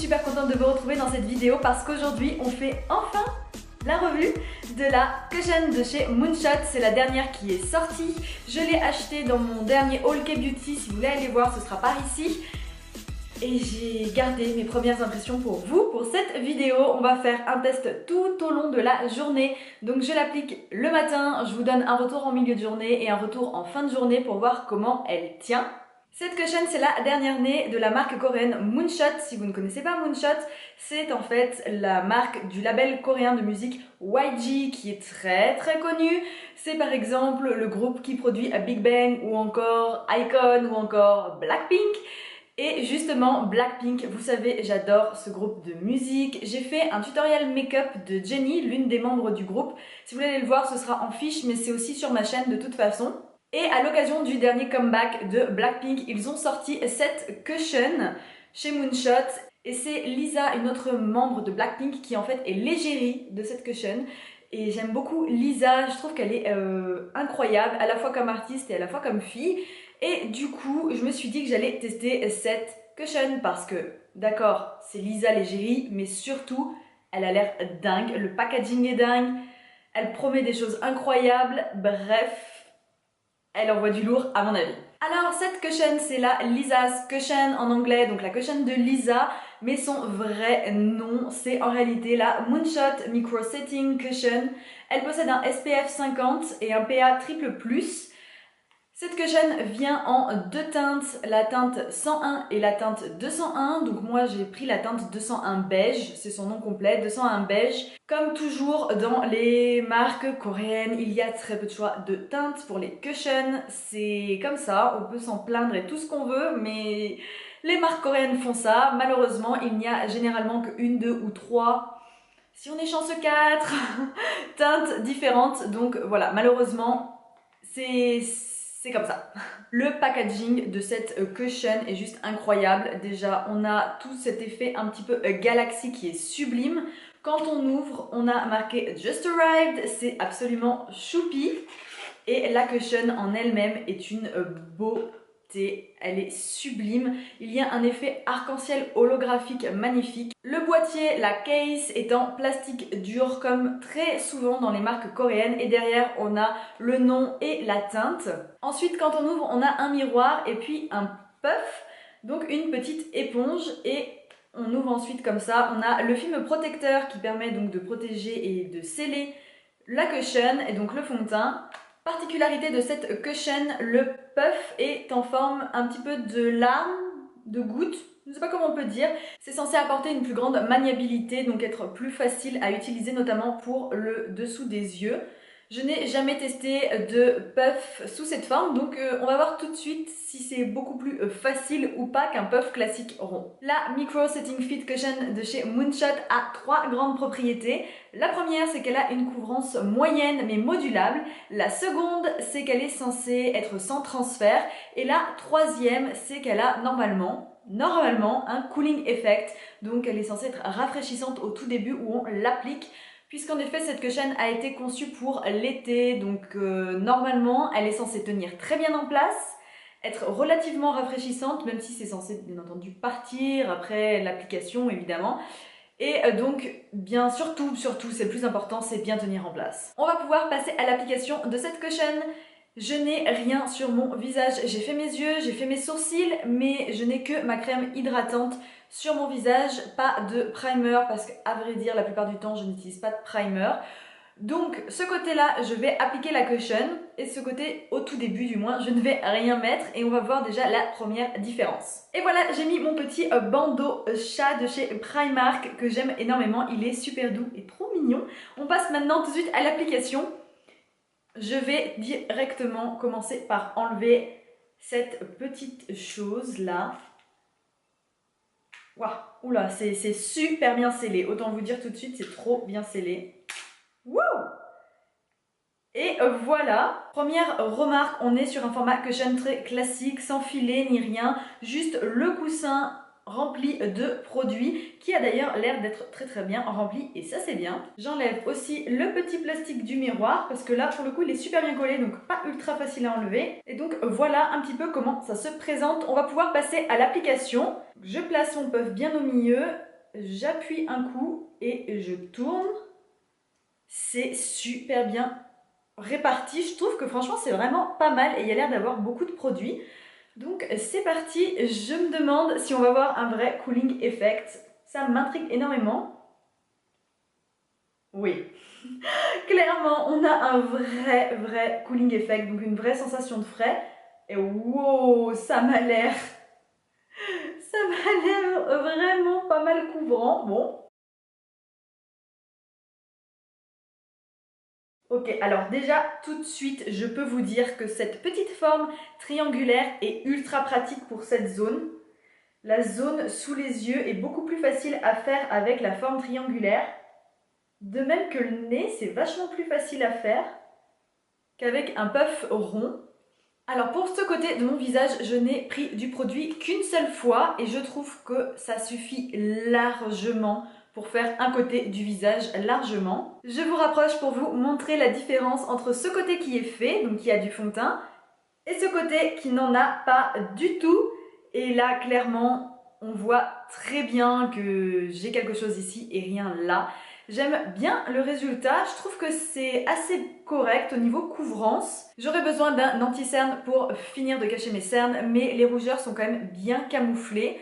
super contente de vous retrouver dans cette vidéo parce qu'aujourd'hui on fait enfin la revue de la cushion de chez Moonshot. C'est la dernière qui est sortie. Je l'ai achetée dans mon dernier haul K-Beauty. Si vous voulez aller voir, ce sera par ici. Et j'ai gardé mes premières impressions pour vous. Pour cette vidéo, on va faire un test tout au long de la journée. Donc je l'applique le matin, je vous donne un retour en milieu de journée et un retour en fin de journée pour voir comment elle tient. Cette cushion, c'est la dernière née de la marque coréenne Moonshot. Si vous ne connaissez pas Moonshot, c'est en fait la marque du label coréen de musique YG qui est très connu. C'est par exemple le groupe qui produit Big Bang ou encore iKON ou encore Blackpink. Et justement, Blackpink, vous savez, j'adore ce groupe de musique. J'ai fait un tutoriel make-up de Jennie, l'une des membres du groupe. Si vous voulez aller le voir, ce sera en fiche, mais c'est aussi sur ma chaîne de toute façon. Et à l'occasion du dernier comeback de Blackpink, ils ont sorti cette cushion chez Moonshot. Et c'est Lisa, une autre membre de Blackpink, qui en fait est l'égérie de cette cushion. Et j'aime beaucoup Lisa, je trouve qu'elle est incroyable, à la fois comme artiste et à la fois comme fille. Et du coup, je me suis dit que j'allais tester cette cushion parce que, d'accord, c'est Lisa l'égérie, mais surtout, elle a l'air dingue, le packaging est dingue, elle promet des choses incroyables, bref, elle envoie du lourd à mon avis. Alors cette cushion, c'est la Lisa's Cushion en anglais, donc la cushion de Lisa, mais son vrai nom, c'est en réalité la Moonshot Micro Setting Cushion. Elle possède un SPF 50 et un PA triple plus. Cette cushion vient en deux teintes, la teinte 101 et la teinte 201. Donc moi j'ai pris la teinte 201 beige, c'est son nom complet, 201 beige. Comme toujours dans les marques coréennes, il y a très peu de choix de teintes pour les cushions. C'est comme ça, on peut s'en plaindre et tout ce qu'on veut, mais les marques coréennes font ça. Malheureusement, il n'y a généralement qu'une, deux ou trois, si on est chanceux 4 teintes différentes. Donc voilà, malheureusement, c'est comme ça. Le packaging de cette cushion est juste incroyable. Déjà, on a tout cet effet un petit peu galaxy qui est sublime. Quand on ouvre, on a marqué Just Arrived. C'est absolument choupi. Et la cushion en elle-même est une beauté. Elle est sublime. Il y a un effet arc-en-ciel holographique magnifique. Le boîtier, la case, est en plastique dur comme très souvent dans les marques coréennes. Et derrière, on a le nom et la teinte. Ensuite, quand on ouvre, on a un miroir et puis un puff, donc une petite éponge. Et on ouvre ensuite comme ça. On a le film protecteur qui permet donc de protéger et de sceller la cushion et donc le fond de teint. Particularité de cette cushion, le puff est en forme un petit peu de larme, de goutte, je ne sais pas comment on peut dire. C'est censé apporter une plus grande maniabilité, donc être plus facile à utiliser, notamment pour le dessous des yeux. Je n'ai jamais testé de puff sous cette forme, donc on va voir tout de suite si c'est beaucoup plus facile ou pas qu'un puff classique rond. La Micro Setting Fit Cushion de chez Moonshot a trois grandes propriétés. La première, c'est qu'elle a une couvrance moyenne mais modulable. La seconde, c'est qu'elle est censée être sans transfert. Et la troisième, c'est qu'elle a normalement un cooling effect. Donc elle est censée être rafraîchissante au tout début où on l'applique. Puisqu'en effet cette cushion a été conçue pour l'été, donc normalement elle est censée tenir très bien en place, être relativement rafraîchissante, même si c'est censé bien entendu partir après l'application évidemment. Et donc bien surtout c'est le plus important, c'est bien tenir en place. On va pouvoir passer à l'application de cette cushion. Je n'ai rien sur mon visage, j'ai fait mes yeux, j'ai fait mes sourcils, mais je n'ai que ma crème hydratante sur mon visage, pas de primer parce qu'à vrai dire la plupart du temps je n'utilise pas de primer. Donc ce côté-là je vais appliquer la cushion et ce côté au tout début du moins je ne vais rien mettre et on va voir déjà la première différence. Et voilà, j'ai mis mon petit bandeau chat de chez Primark que j'aime énormément, il est super doux et trop mignon. On passe maintenant tout de suite à l'application. Je vais directement commencer par enlever cette petite chose là. Waouh, oula, c'est super bien scellé. Autant vous dire tout de suite, c'est trop bien scellé. Wouh! Et voilà, première remarque, on est sur un format cushion très classique, sans filet ni rien, juste le coussin rempli de produits qui a d'ailleurs l'air d'être très bien rempli et ça c'est bien. J'enlève aussi le petit plastique du miroir parce que là pour le coup il est super bien collé donc pas ultra facile à enlever. Et donc voilà un petit peu comment ça se présente. On va pouvoir passer à l'application. Je place mon puff bien au milieu j'appuie un coup et je tourne. C'est super bien réparti. Je trouve que franchement c'est vraiment pas mal et il y a l'air d'avoir beaucoup de produits. Donc c'est parti, je me demande si on va avoir un vrai cooling effect. Ça m'intrigue énormément. Oui, clairement on a un vrai cooling effect, donc une vraie sensation de frais. Et wow, ça m'a l'air vraiment pas mal couvrant. Bon. Ok, alors déjà tout de suite je peux vous dire que cette petite forme triangulaire est ultra pratique pour cette zone. La zone sous les yeux est beaucoup plus facile à faire avec la forme triangulaire. De même que le nez, c'est vachement plus facile à faire qu'avec un puff rond. Alors pour ce côté de mon visage, je n'ai pris du produit qu'une seule fois et je trouve que ça suffit largement pour faire un côté du visage largement. Je vous rapproche pour vous montrer la différence entre ce côté qui est fait, donc qui a du fond de teint, et ce côté qui n'en a pas du tout. Et là, clairement, on voit très bien que j'ai quelque chose ici et rien là. J'aime bien le résultat, je trouve que c'est assez correct au niveau couvrance. J'aurais besoin d'un anti-cerne pour finir de cacher mes cernes, mais les rougeurs sont quand même bien camouflées.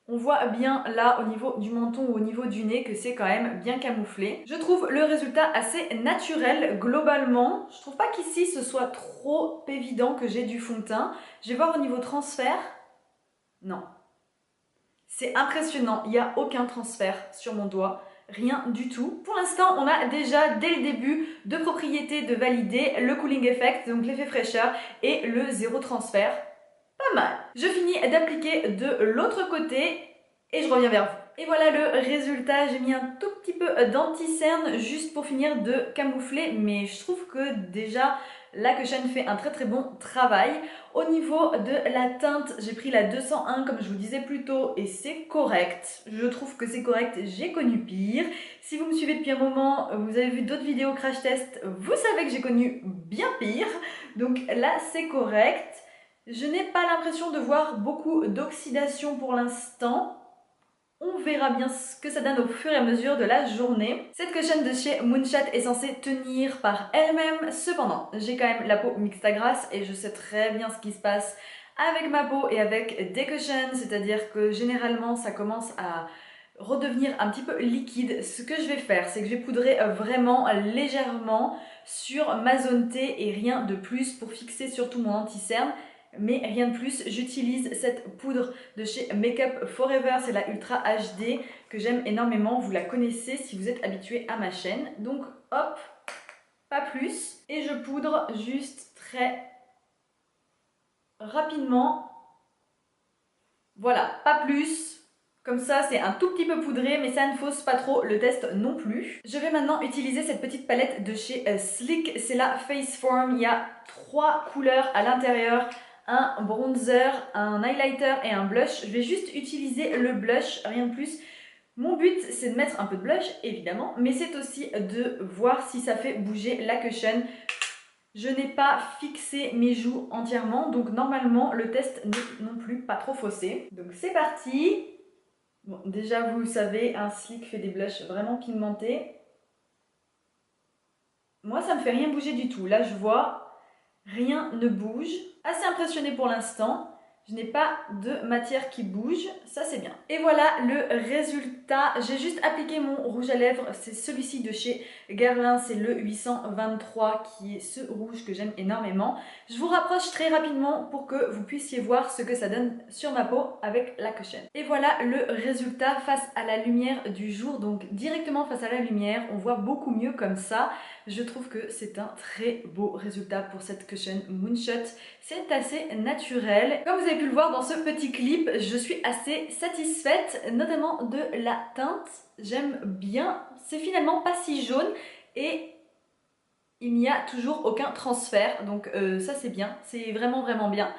On voit bien là au niveau du menton ou au niveau du nez que c'est quand même bien camouflé. Je trouve le résultat assez naturel globalement. Je trouve pas qu'ici ce soit trop évident que j'ai du fond de teint. Je vais voir au niveau transfert. Non. C'est impressionnant, il n'y a aucun transfert sur mon doigt. Rien du tout. Pour l'instant, on a déjà dès le début deux propriétés de valider, le cooling effect, donc l'effet fraîcheur, et le zéro transfert. Pas mal. Je finis d'appliquer de l'autre côté et je reviens vers vous. Et voilà le résultat, j'ai mis un tout petit peu d'anti-cerne juste pour finir de camoufler, mais je trouve que déjà la Cushion fait un très bon travail. Au niveau de la teinte, j'ai pris la 201 comme je vous disais plus tôt et c'est correct. Je trouve que c'est correct, j'ai connu pire. Si vous me suivez depuis un moment, vous avez vu d'autres vidéos crash test, vous savez que j'ai connu bien pire. Donc là c'est correct. Je n'ai pas l'impression de voir beaucoup d'oxydation pour l'instant. On verra bien ce que ça donne au fur et à mesure de la journée. Cette cushion de chez Moonshot est censée tenir par elle-même. Cependant, j'ai quand même la peau mixte à grasse et je sais très bien ce qui se passe avec ma peau et avec des cushions. C'est-à-dire que généralement, ça commence à redevenir un petit peu liquide. Ce que je vais faire, c'est que je vais poudrer vraiment légèrement sur ma zone T et rien de plus pour fixer surtout mon anti-cerne. Mais rien de plus, j'utilise cette poudre de chez Makeup Forever, c'est la Ultra HD que j'aime énormément, vous la connaissez si vous êtes habitué à ma chaîne. Donc hop, pas plus, et je poudre juste très rapidement, voilà, pas plus. Comme ça, c'est un tout petit peu poudré, mais ça ne fausse pas trop le test non plus. Je vais maintenant utiliser cette petite palette de chez Sleek, c'est la Face Form, il y a 3 couleurs à l'intérieur. Un bronzer, un highlighter et un blush. Je vais juste utiliser le blush, rien de plus. Mon but, c'est de mettre un peu de blush, évidemment, mais c'est aussi de voir si ça fait bouger la cushion. Je n'ai pas fixé mes joues entièrement, donc normalement, le test n'est non plus pas trop faussé. Donc c'est parti. Bon, déjà, vous le savez, un Sleek fait des blushs vraiment pigmentés. Moi, ça me fait rien bouger du tout. Là, je vois... Rien ne bouge. Assez impressionnée pour l'instant. Je n'ai pas de matière qui bouge. Ça, c'est bien. Et voilà le résultat. J'ai juste appliqué mon rouge à lèvres. C'est celui-ci de chez Guerlain. C'est le 823 qui est ce rouge que j'aime énormément. Je vous rapproche très rapidement pour que vous puissiez voir ce que ça donne sur ma peau avec la cushion. Et voilà le résultat face à la lumière du jour. Donc directement face à la lumière, on voit beaucoup mieux comme ça. Je trouve que c'est un très beau résultat pour cette cushion Moonshot. C'est assez naturel. Comme vous avez pu le voir dans ce petit clip, je suis assez satisfaite, notamment de la teinte. J'aime bien. C'est finalement pas si jaune et il n'y a toujours aucun transfert. Donc ça c'est bien. C'est vraiment bien.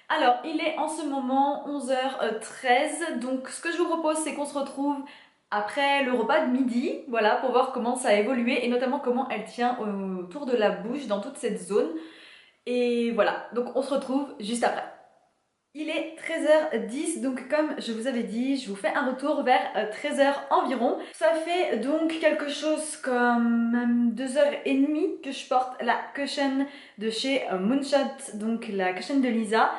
Alors, il est en ce moment 11h13. Donc ce que je vous propose, c'est qu'on se retrouve après le repas de midi, voilà, pour voir comment ça a évolué et notamment comment elle tient autour de la bouche dans toute cette zone. Et voilà, donc on se retrouve juste après. Il est 13h10, donc comme je vous avais dit, je vous fais un retour vers 13h environ. Ça fait donc quelque chose comme 2h30 que je porte la cushion de chez Moonshot, donc la cushion de Lisa.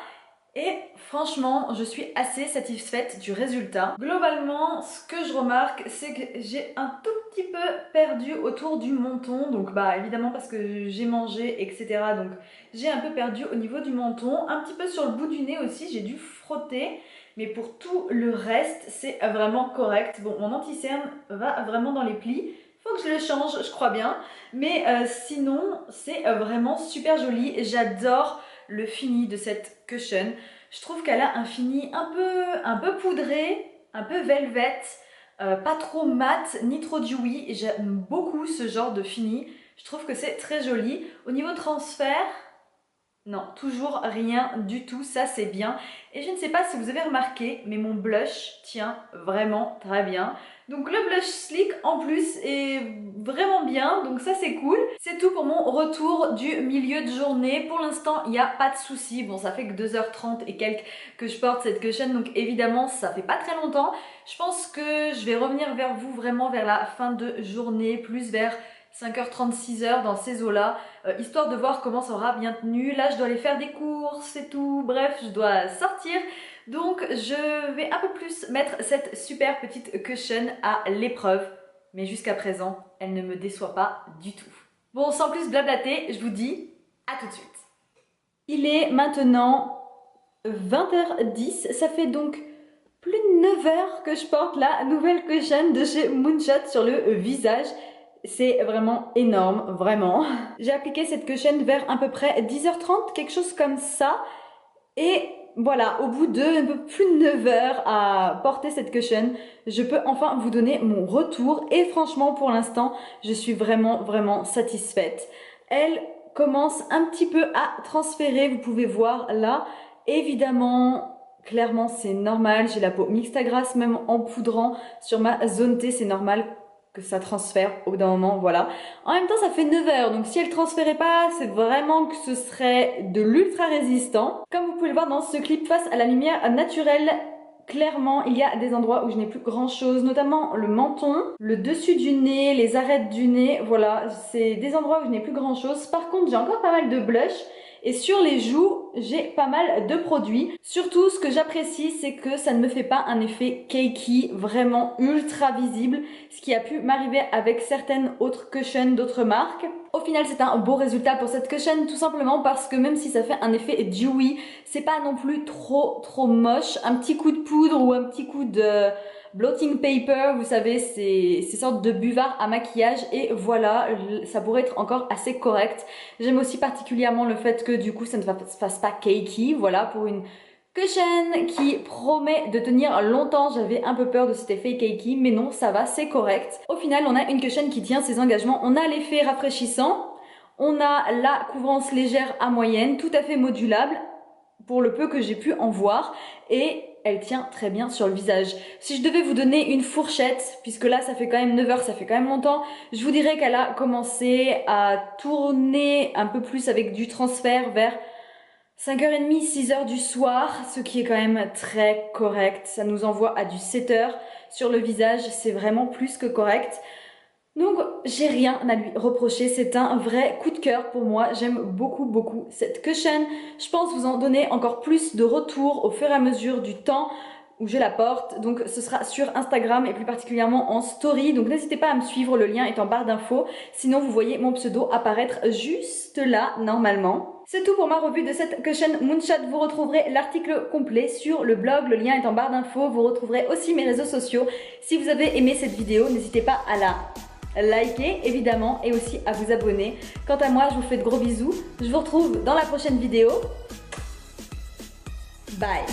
Et franchement, je suis assez satisfaite du résultat. Globalement, ce que je remarque, c'est que j'ai un tout petit peu perdu autour du menton. Donc bah évidemment parce que j'ai mangé, etc. Donc j'ai un peu perdu au niveau du menton. Un petit peu sur le bout du nez aussi, j'ai dû frotter. Mais pour tout le reste, c'est vraiment correct. Bon, mon anti-cerne va vraiment dans les plis. Faut que je le change, je crois bien. Mais sinon, c'est vraiment super joli. J'adore le fini de cette cushion. Je trouve qu'elle a un fini un peu poudré, un peu velvet, pas trop mat ni trop dewy. J'aime beaucoup ce genre de fini. Je trouve que c'est très joli. Au niveau transfert, non, toujours rien du tout, ça c'est bien. Et je ne sais pas si vous avez remarqué, mais mon blush tient vraiment très bien. Donc le blush Sleek en plus est vraiment bien, donc ça c'est cool. C'est tout pour mon retour du milieu de journée. Pour l'instant, il n'y a pas de souci. Bon, ça fait que 2h30 et quelques que je porte cette cushion, donc évidemment ça fait pas très longtemps. Je pense que je vais revenir vers vous vraiment vers la fin de journée, plus vers 5h30, 6h dans ces eaux-là, histoire de voir comment ça aura bien tenu. Là, je dois aller faire des courses et tout, bref, je dois sortir. Donc, je vais un peu plus mettre cette super petite cushion à l'épreuve. Mais jusqu'à présent, elle ne me déçoit pas du tout. Bon, sans plus blablater, je vous dis à tout de suite. Il est maintenant 20h10, ça fait donc plus de 9h que je porte la nouvelle cushion de chez Moonshot sur le visage. C'est vraiment énorme, vraiment. J'ai appliqué cette cushion vers à peu près 10h30, quelque chose comme ça. Et voilà, au bout de un peu plus de 9 heures à porter cette cushion, je peux enfin vous donner mon retour. Et franchement, pour l'instant, je suis vraiment satisfaite. Elle commence un petit peu à transférer, vous pouvez voir là. Évidemment, clairement, c'est normal. J'ai la peau mixte à grasse, même en poudrant sur ma zone T, c'est normal que ça transfère au bout d'un moment, voilà. En même temps, ça fait 9 heures, donc si elle transférait pas, c'est vraiment que ce serait de l'ultra résistant. Comme vous pouvez le voir dans ce clip, face à la lumière naturelle, clairement, il y a des endroits où je n'ai plus grand chose, notamment le menton, le dessus du nez, les arêtes du nez, voilà, c'est des endroits où je n'ai plus grand chose. Par contre, j'ai encore pas mal de blush. Et sur les joues, j'ai pas mal de produits. Surtout, ce que j'apprécie, c'est que ça ne me fait pas un effet cakey, vraiment ultra visible, ce qui a pu m'arriver avec certaines autres cushions d'autres marques. Au final, c'est un beau résultat pour cette cushion, tout simplement parce que même si ça fait un effet dewy, c'est pas non plus trop moche. Un petit coup de poudre ou un petit coup de blotting paper, vous savez, ces sortes de buvards à maquillage, et voilà, ça pourrait être encore assez correct. J'aime aussi particulièrement le fait que du coup ça ne fasse pas cakey, voilà, pour une cushion qui promet de tenir longtemps. J'avais un peu peur de cet effet cakey, mais non, ça va, c'est correct. Au final, on a une cushion qui tient ses engagements. On a l'effet rafraîchissant, on a la couvrance légère à moyenne, tout à fait modulable, pour le peu que j'ai pu en voir, et elle tient très bien sur le visage. Si je devais vous donner une fourchette, puisque là ça fait quand même 9 heures, ça fait quand même longtemps, je vous dirais qu'elle a commencé à tourner un peu plus avec du transfert vers 5h30, 6h du soir, ce qui est quand même très correct. Ça nous envoie à du 7h sur le visage, c'est vraiment plus que correct. Donc j'ai rien à lui reprocher, c'est un vrai coup de cœur pour moi. J'aime beaucoup cette cushion. Je pense vous en donner encore plus de retours au fur et à mesure du temps où je la porte. Donc ce sera sur Instagram et plus particulièrement en story. Donc n'hésitez pas à me suivre, le lien est en barre d'infos. Sinon vous voyez mon pseudo apparaître juste là normalement. C'est tout pour ma revue de cette cushion Moonshot. Vous retrouverez l'article complet sur le blog, le lien est en barre d'infos. Vous retrouverez aussi mes réseaux sociaux. Si vous avez aimé cette vidéo, n'hésitez pas à la liker évidemment et aussi à vous abonner. Quant à moi, je vous fais de gros bisous. Je vous retrouve dans la prochaine vidéo. Bye!